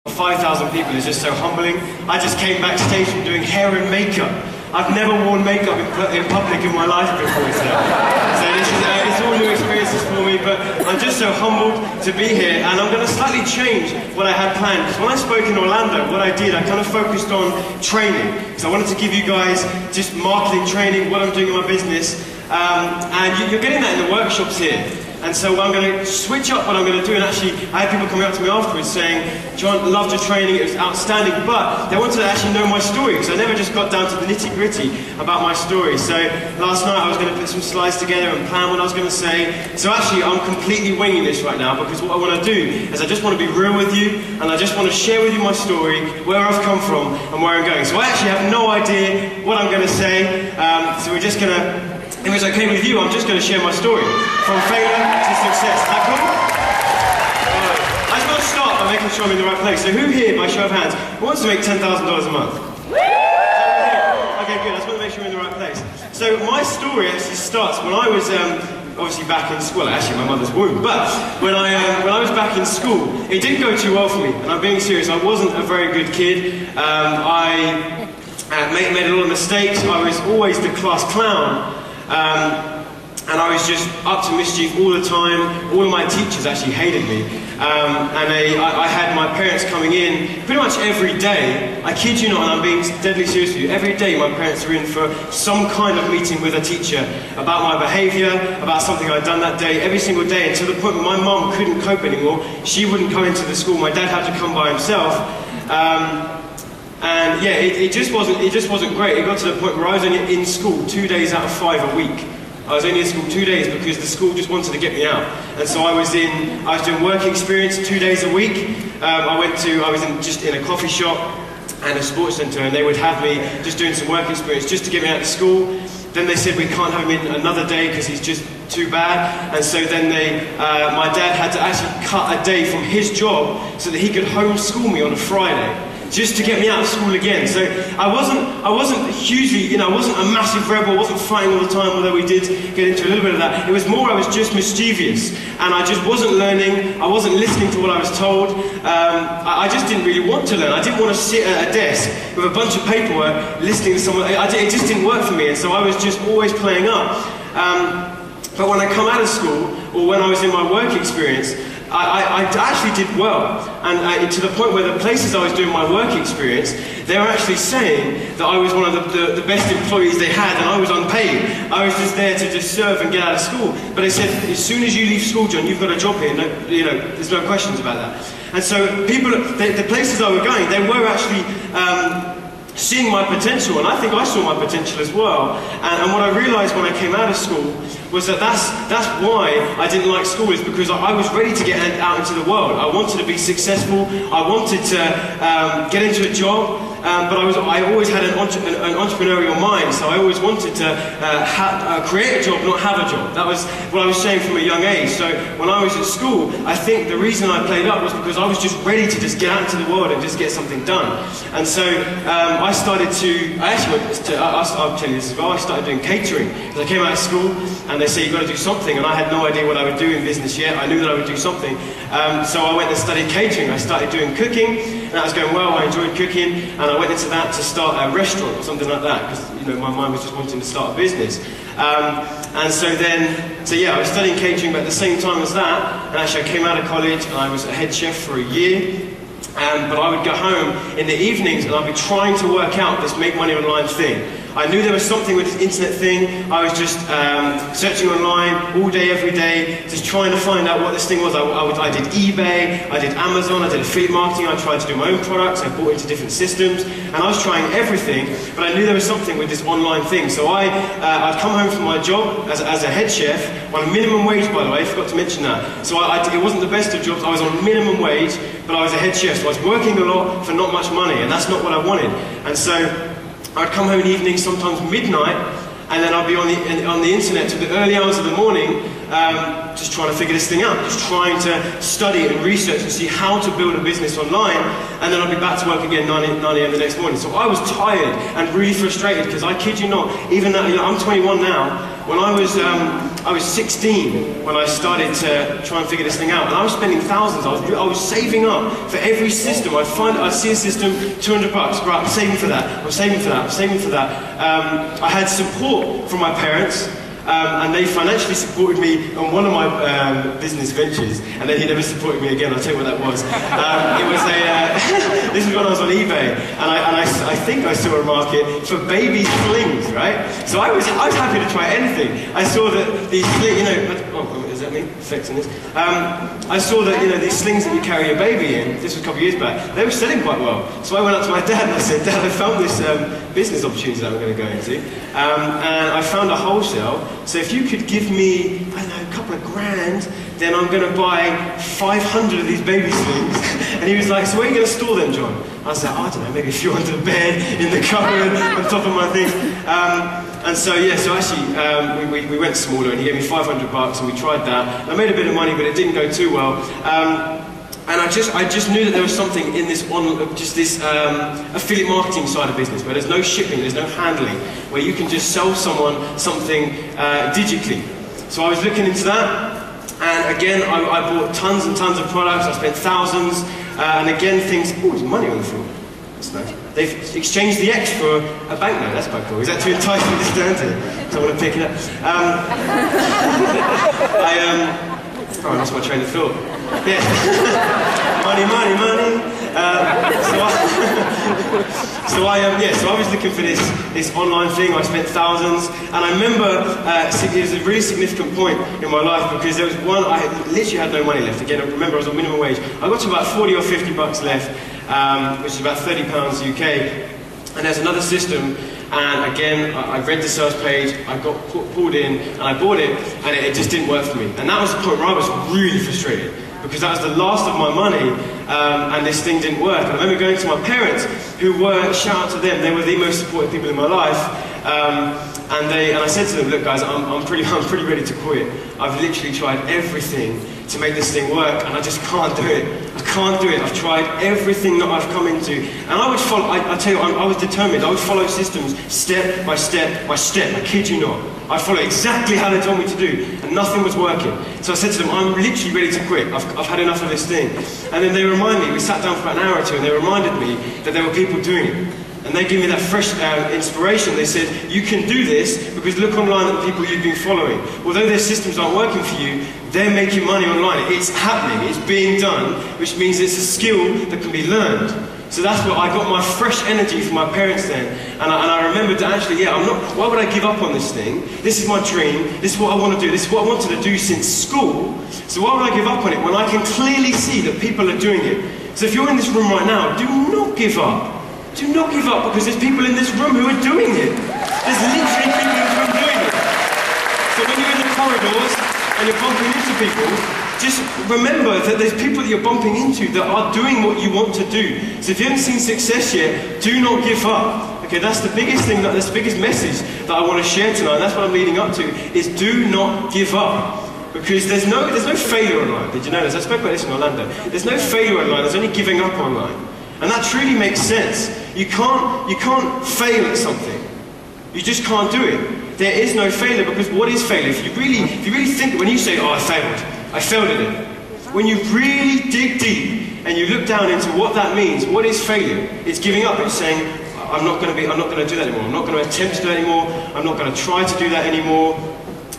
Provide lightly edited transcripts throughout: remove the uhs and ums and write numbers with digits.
5,000 people is just so humbling. I just came backstage from doing hair and makeup. I've never worn makeup in public in my life before, so it's all new experiences for me, but I'm just so humbled to be here, and I'm going to slightly change what I had planned, because when I spoke in Orlando, what I did, I kind of focused on training, because I wanted to give you guys just marketing training, what I'm doing in my business, and you're getting that in the workshops here. And so I'm going to switch up what I'm going to do, and actually I had people coming up to me afterwards saying, John, loved your training, it was outstanding, but they wanted to actually know my story, because I never just got down to the nitty-gritty about my story. So last night I was going to put some slides together and plan what I was going to say. So actually I'm completely winging this right now, because what I want to do is I just want to be real with you, and I just want to share with you my story, where I've come from and where I'm going. So I actually have no idea what I'm going to say, so we're just going to, if it's okay with you, I'm just going to share my story. From failure to success. Is that cool? I just want to start by making sure I'm in the right place. So who here, by show of hands, wants to make $10,000 a month? Okay, good. I just want to make sure we're in the right place. So my story actually starts when I was obviously back in school. Actually, my mother's womb. But when I was back in school, it didn't go too well for me. And I'm being serious. I wasn't a very good kid. I made a lot of mistakes. I was always the class clown. And I was just up to mischief all the time. All of my teachers actually hated me. I had my parents coming in pretty much every day. I kid you not, and I'm being deadly serious with you. Every day my parents were in for some kind of meeting with a teacher about my behaviour, about something I'd done that day, every single day, and to the point where my mum couldn't cope anymore. She wouldn't come into the school. My dad had to come by himself. And yeah, it just wasn't great. It got to the point where I was only in school 2 days out of 5 a week. I was only in school 2 days because the school just wanted to get me out. And so I was doing work experience 2 days a week. I was just in a coffee shop and a sports centre, and they would have me just doing some work experience just to get me out of school. Then they said we can't have him in another day because he's just too bad. And so then my dad had to actually cut a day from his job so that he could homeschool me on a Friday, just to get me out of school again. So I wasn't hugely, I wasn't a massive rebel, I wasn't fighting all the time, although we did get into a little bit of that. It was more I was just mischievous, and I just wasn't learning, I wasn't listening to what I was told. I just didn't really want to learn. I didn't want to sit at a desk with a bunch of paperwork listening to someone. It just didn't work for me, and so I was just always playing up. But when I come out of school, or when I was in my work experience, I actually did well, and to the point where the places I was doing my work experience, they were actually saying that I was one of the best employees they had, and I was unpaid. I was just there to just serve and get out of school. But they said, as soon as you leave school, John, you've got a job here. No, there's no questions about that. And so the places I were going, they were actually seeing my potential, and I think I saw my potential as well. And what I realised when I came out of school was that's why I didn't like school, is because I was ready to get out into the world. I wanted to be successful. I wanted to get into a job, but I always had an entrepreneurial mind, so I always wanted to create a job, not have a job. That was what I was saying from a young age. So when I was at school, I think the reason I played up was because I was just ready to just get out into the world and just get something done. And so I'll tell you this as well, I started doing catering. Because I came out of school and they say you've got to do something, and I had no idea what I would do in business yet. I knew that I would do something. So I went and studied catering. I started doing cooking, and that was going well. I enjoyed cooking, and I went into that to start a restaurant or something like that, because my mind was just wanting to start a business. I was studying catering, but at the same time as that, and actually I came out of college and I was a head chef for a year. But I would go home in the evenings and I'd be trying to work out this make money online thing. I knew there was something with this internet thing. I was just searching online all day, every day, just trying to find out what this thing was. I did eBay, I did Amazon, I did affiliate marketing, I tried to do my own products, I bought into different systems, and I was trying everything, but I knew there was something with this online thing. So I'd come home from my job as a head chef, on a minimum wage, by the way, I forgot to mention that. So it wasn't the best of jobs, I was on minimum wage, but I was a head chef, so I was working a lot for not much money, and that's not what I wanted. And so I'd come home in the evening, sometimes midnight, and then I'd be on the internet till the early hours of the morning, just trying to figure this thing out, just trying to study and research and see how to build a business online, and then I'd be back to work again 9 a.m. the next morning. So I was tired and really frustrated, because I kid you not, even that, I'm 21 now. When I was I was 16 when I started to try and figure this thing out, and I was spending thousands. I was saving up for every system. I'd see a system, $200. Right, I'm saving for that. I'm saving for that. I'm saving for that. I had support from my parents. And they financially supported me on one of my business ventures, and then he never supported me again. I'll tell you what that was. It was this was when I was on eBay, and I think I saw a market for baby slings, right? So I was happy to try anything. I saw that these slings, is that me flexing this? I saw that these slings that you carry your baby in. This was a couple of years back. They were selling quite well. So I went up to my dad and I said, Dad, I found this business opportunity that I'm going to go into, and I found a wholesale. So if you could give me, I don't know, a couple of grand, then I'm going to buy 500 of these baby slings. And he was like, so where are you going to store them, John? I was like, I don't know, maybe a few under the bed, in the cupboard, on top of my thing. And so, yeah, so actually, we went smaller, and he gave me $500, and we tried that. I made a bit of money, but it didn't go too well. And I just knew that there was something in this affiliate marketing side of business, where there's no shipping, there's no handling, where you can just sell someone something digitally. So I was looking into that, and again, I bought tons and tons of products. I spent thousands, and again, there's money on the floor. That's nice. They've exchanged the X for a banknote. That's quite cool. Is that too enticing to stand to? So I want to pick it up. I lost my train of thought. Yeah. money. So I was looking for this online thing. I spent thousands, and I remember it was a really significant point in my life, because there was one, I literally had no money left. Again, I remember I was on minimum wage. I got to about 40 or 50 bucks left, which is about £30 UK. And there's another system, and again, I read the sales page, I got pulled in, and I bought it, and it just didn't work for me. And that was the point where I was really frustrated, because that was the last of my money, and this thing didn't work. And I remember going to my parents, who were, shout out to them, they were the most supportive people in my life, and I said to them, look guys, I'm pretty ready to quit. I've literally tried everything to make this thing work, and I just can't do it. I can't do it. I've tried everything that I've come into, and I would follow. I tell you, I was determined. I would follow systems step by step by step. I kid you not. I'd follow exactly how they told me to do, and nothing was working. So I said to them, I'm literally ready to quit. I've had enough of this thing. And then they reminded me. We sat down for about an hour or two, and they reminded me that there were people doing it. And they gave me that fresh inspiration. They said, you can do this because look online at the people you've been following. Although their systems aren't working for you, they're making money online. It's happening, it's being done, which means it's a skill that can be learned. So that's what I got my fresh energy from my parents then. And I remembered that actually, why would I give up on this thing? This is my dream, this is what I want to do, this is what I wanted to do since school. So why would I give up on it when I can clearly see that people are doing it? So if you're in this room right now, do not give up. Do not give up, because there's people in this room who are doing it. There's literally people in this room doing it. So when you're in the corridors and you're bumping into people, just remember that there's people that you're bumping into that are doing what you want to do. So if you haven't seen success yet, do not give up. Okay, that's the biggest thing, that's the biggest message that I want to share tonight, and that's what I'm leading up to, is do not give up. Because there's no failure online. Did you know this? I spoke about this in Orlando. There's no failure online, there's only giving up online. And that truly makes sense. You can't fail at something. You just can't do it. There is no failure, because what is failure? If you really think, when you say, oh, I failed at it. When you really dig deep and you look down into what that means, what is failure? It's giving up. It's saying, I'm not going to do that anymore. I'm not going to attempt to do that anymore. I'm not going to try to do that anymore.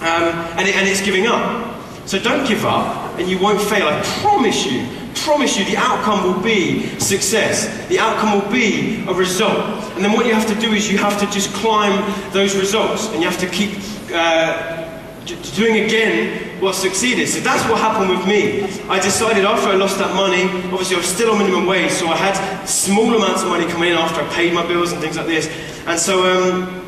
And it's giving up. So don't give up, and you won't fail. I promise you, the outcome will be success. The outcome will be a result. And then what you have to do is you have to just climb those results, and you have to keep doing again what succeeded. So that's what happened with me. I decided after I lost that money, obviously I was still on minimum wage, so I had small amounts of money coming in after I paid my bills and things like this. And so,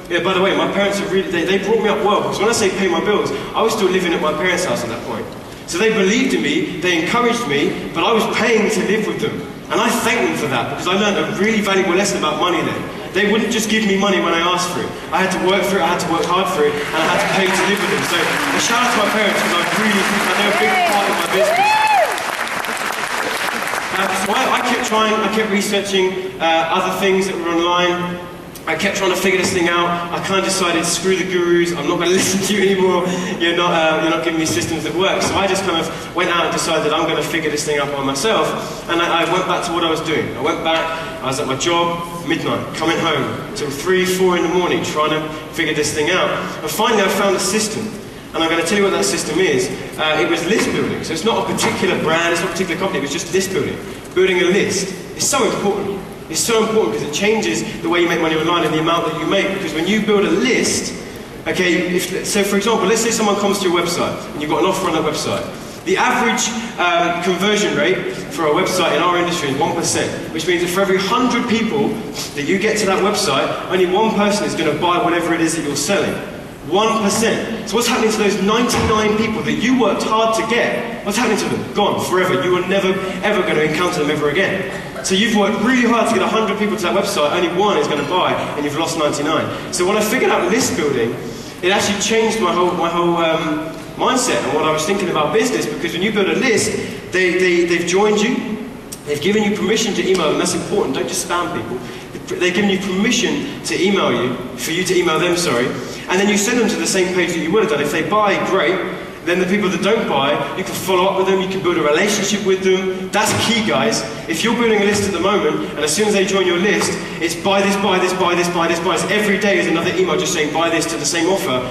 by the way, my parents are really, they brought me up well, because when I say pay my bills, I was still living at my parents' house at that point. So they believed in me, they encouraged me, but I was paying to live with them. And I thank them for that, because I learned a really valuable lesson about money then. They wouldn't just give me money when I asked for it. I had to work for it, I had to work hard for it, and I had to pay to live with them. So a shout out to my parents, because I really think they're a big part of my business. So I kept trying, I kept researching other things that were online. I kept trying to figure this thing out. I kind of decided, screw the gurus, I'm not going to listen to you anymore. You're not giving me systems that work. So I just kind of went out and decided I'm going to figure this thing out by myself. And I went back to what I was doing. I went back, I was at my job, midnight, coming home till 3, 4 in the morning, trying to figure this thing out. And finally I found a system. And I'm going to tell you what that system is. It was list building. So it's not a particular brand, it's not a particular company, it was just list building. Building a list. It's so important. It's so important because it changes the way you make money online and the amount that you make. Because when you build a list, okay, so for example, let's say someone comes to your website and you've got an offer on that website. The average conversion rate for a website in our industry is 1%, which means that for every 100 people that you get to that website, only one person is going to buy whatever it is that you're selling. 1%. So what's happening to those 99 people that you worked hard to get? What's happening to them? Gone, forever. You are never, ever going to encounter them ever again. So you've worked really hard to get 100 people to that website, only one is going to buy, and you've lost 99. So when I figured out list building, it actually changed my whole mindset and what I was thinking about business, because when you build a list, they've joined you, they've given you permission to email them. That's important, don't just spam people. They've given you permission to email you, for you to email them, sorry, and then you send them to the same page that you would have done. If they buy, great. Then the people that don't buy, you can follow up with them, you can build a relationship with them. That's key, guys. If you're building a list at the moment, and as soon as they join your list, it's buy this, buy this, buy this, buy this, buy this. Every day is another email just saying buy this to the same offer.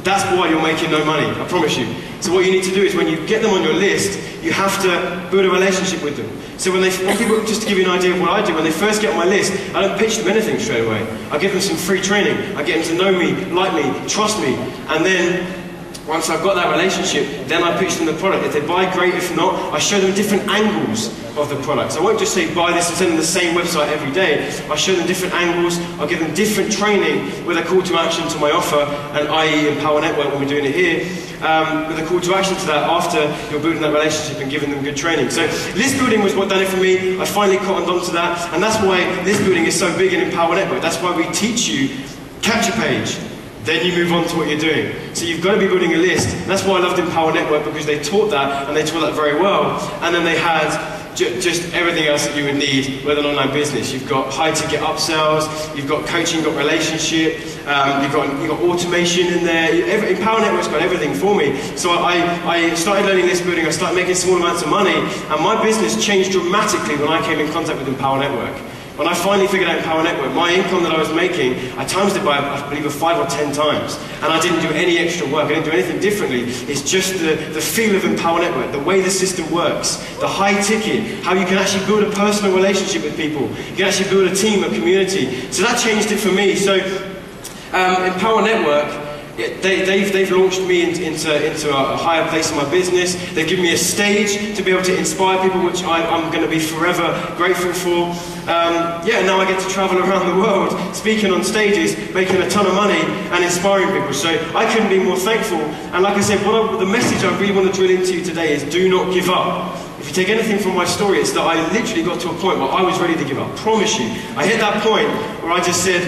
That's why you're making no money, I promise you. So what you need to do is when you get them on your list, you have to build a relationship with them. So when people, just to give you an idea of what I do, when they first get on my list, I don't pitch them anything straight away. I give them some free training. I get them to know me, like me, trust me, and then once I've got that relationship, then I pitch them the product. If they buy, great. If not, I show them different angles of the product. So I won't just say buy this and send them the same website every day. I show them different angles. I'll give them different training with a call to action to my offer, and i.e. Empower Network when we're doing it here, with a call to action to that after you're building that relationship and giving them good training. So list building was what done it for me. I finally cottoned onto that, and that's why list building is so big in Empower Network. That's why we teach you capture page. Then you move on to what you're doing. So you've got to be building a list. And that's why I loved Empower Network, because they taught that, and they taught that very well. And then they had just everything else that you would need with an online business. You've got high-ticket upsells, you've got coaching, you've got relationship, you've got automation in there. Empower Network's got everything for me. So I started learning list building, I started making small amounts of money, and my business changed dramatically when I came in contact with Empower Network. When I finally figured out Empower Network, my income that I was making, I times it by, I believe, 5 or 10 times. And I didn't do any extra work, I didn't do anything differently. It's just the feel of Empower Network, the way the system works, the high ticket, how you can actually build a personal relationship with people. You can actually build a team, a community. So that changed it for me. So Empower Network, they've launched me into a higher place in my business. They've given me a stage to be able to inspire people, which I'm going to be forever grateful for. Now I get to travel around the world, speaking on stages, making a ton of money, and inspiring people. So I couldn't be more thankful. And like I said, the message I really want to drill into you today is do not give up. If you take anything from my story, it's that I literally got to a point where I was ready to give up. I promise you. I hit that point where I just said,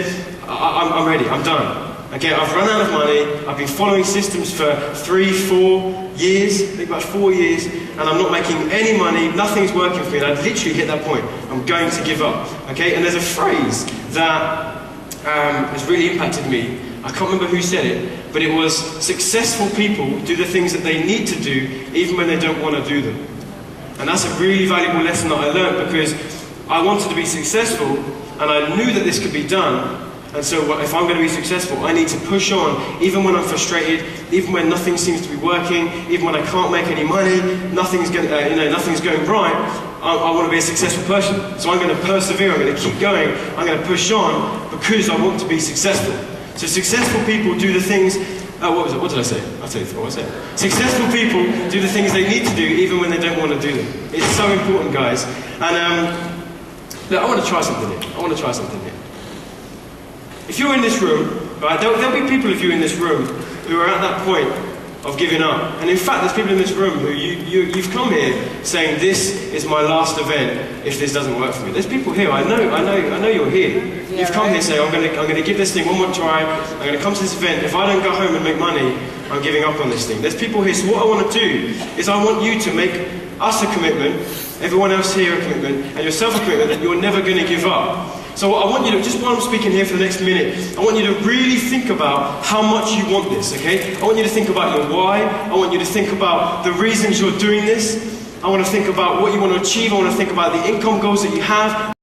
I'm ready, I'm done. Okay, I've run out of money, I've been following systems for 3, 4 years, I think about 4 years, and I'm not making any money, nothing's working for me, and I've literally hit that point. I'm going to give up. Okay, and there's a phrase that has really impacted me. I can't remember who said it, but it was, successful people do the things that they need to do even when they don't want to do them. And that's a really valuable lesson that I learned, because I wanted to be successful, and I knew that this could be done. And so if I'm going to be successful, I need to push on, even when I'm frustrated, even when nothing seems to be working, even when I can't make any money, nothing's going right. I want to be a successful person. So I'm going to persevere, I'm going to keep going, I'm going to push on, because I want to be successful. So successful people do the things, what did I say? I'll tell you what I said. Successful people do the things they need to do, even when they don't want to do them. It's so important, guys. And look, I want to try something here. If you're in this room, right, there'll be people of you in this room who are at that point of giving up. And in fact, there's people in this room who you've come here saying, this is my last event if this doesn't work for me. There's people here, I know you're here. Yeah, you've come here saying, I'm going to give this thing one more try, I'm going to come to this event, if I don't go home and make money, I'm giving up on this thing. There's people here, so what I want to do is I want you to make us a commitment, everyone else here a commitment, and yourself a commitment that you're never going to give up. So I want you to, just while I'm speaking here for the next minute, I want you to really think about how much you want this, okay? I want you to think about your why. I want you to think about the reasons you're doing this. I want to think about what you want to achieve. I want to think about the income goals that you have.